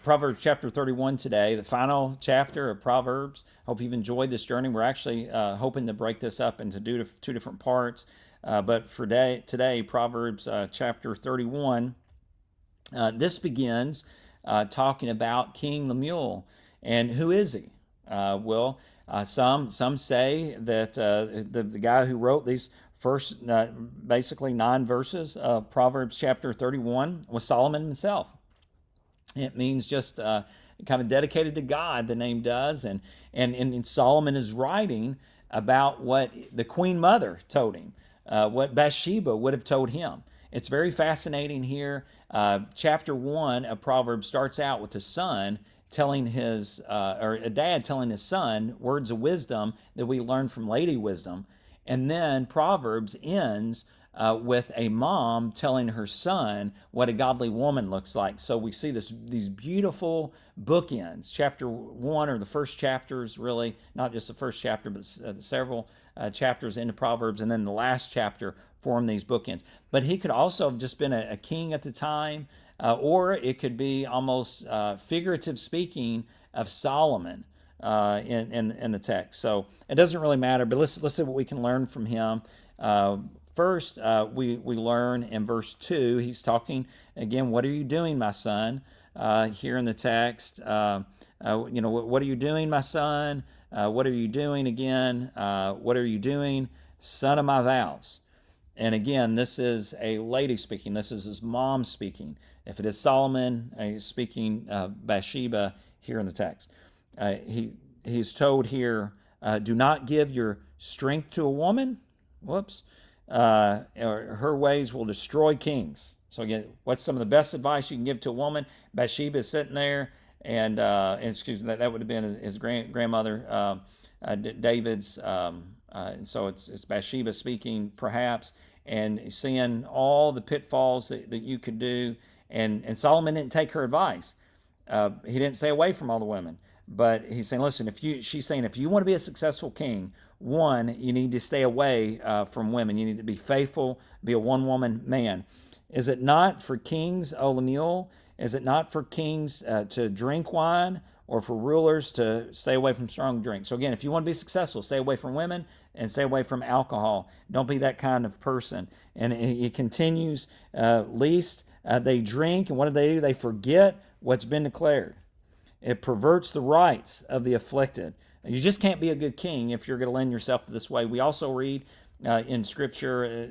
Proverbs chapter 31 today, the final chapter of Proverbs. Hope you've enjoyed this journey. We're actually hoping to break this up into two different parts. But for today, Proverbs chapter 31, this begins talking about King Lemuel. And who is he? Some say that the guy who wrote these first basically 9 verses of Proverbs chapter 31 was Solomon himself. It means just kind of dedicated to God, the name does. And Solomon is writing about what the queen mother told him, what Bathsheba would have told him. It's very fascinating here. Chapter 1 of Proverbs starts out with a son telling or a dad telling his son words of wisdom that we learn from Lady Wisdom. And then Proverbs ends with a mom telling her son what a godly woman looks like. So we see these beautiful bookends. Chapter 1, or the first chapters, really, not just the first chapter, but several chapters into Proverbs, and then the last chapter form these bookends. But he could also have just been a king at the time, or it could be almost figurative speaking of Solomon in the text. So it doesn't really matter, but let's see what we can learn from him. First, we learn in verse 2, he's talking again, what are you doing, my son? Here in the text, what are you doing, my son? What are you doing again? What are you doing, son of my vows? And again, this is a lady speaking. This is his mom speaking. If it is Solomon, he's speaking Bathsheba here in the text. He's told here, do not give your strength to a woman. Whoops. Her ways will destroy kings. So again, what's some of the best advice you can give to a woman? Bathsheba is sitting there, and excuse me, that would have been his grandmother, David's. And so it's Bathsheba speaking, perhaps, and seeing all the pitfalls that you could do. And Solomon didn't take her advice. He didn't stay away from all the women. But he's saying, listen, she's saying, if you want to be a successful king, one, you need to stay away from women. You need to be faithful, be a one-woman man. Is it not for kings, O Lemuel? Is it not for kings to drink wine, or for rulers to stay away from strong drink? So again, if you want to be successful, stay away from women and stay away from alcohol. Don't be that kind of person. And it continues, least they drink, and what do? They forget what's been declared. It perverts the rights of the afflicted. You just can't be a good king if you're going to lend yourself to this way. We also read in Scripture,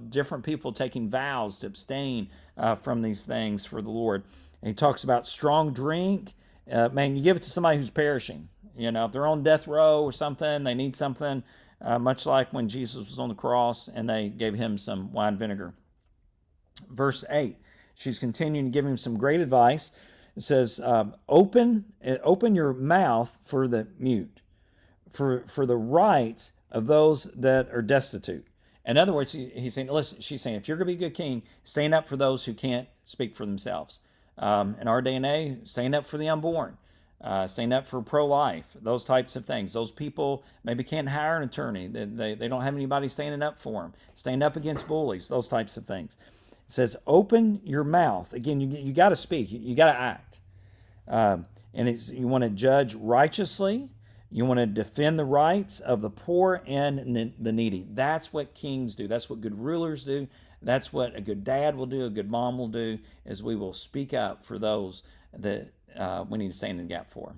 different people taking vows to abstain from these things for the Lord. And he talks about strong drink. Man, you give it to somebody who's perishing. If they're on death row or something, they need something, much like when Jesus was on the cross and they gave him some wine vinegar. Verse 8, she's continuing to give him some great advice. It says, open your mouth for the mute, for the rights of those that are destitute. In other words, he's saying, listen, she's saying, if you're going to be a good king, stand up for those who can't speak for themselves. In our day and age, stand up for the unborn, stand up for pro-life, those types of things. Those people maybe can't hire an attorney. They don't have anybody standing up for them. Stand up against bullies, those types of things. It says, open your mouth. Again, you got to speak. You got to act. You want to judge righteously. You want to defend the rights of the poor and the needy. That's what kings do. That's what good rulers do. That's what a good dad will do, a good mom will do, is we will speak up for those that we need to stand in the gap for.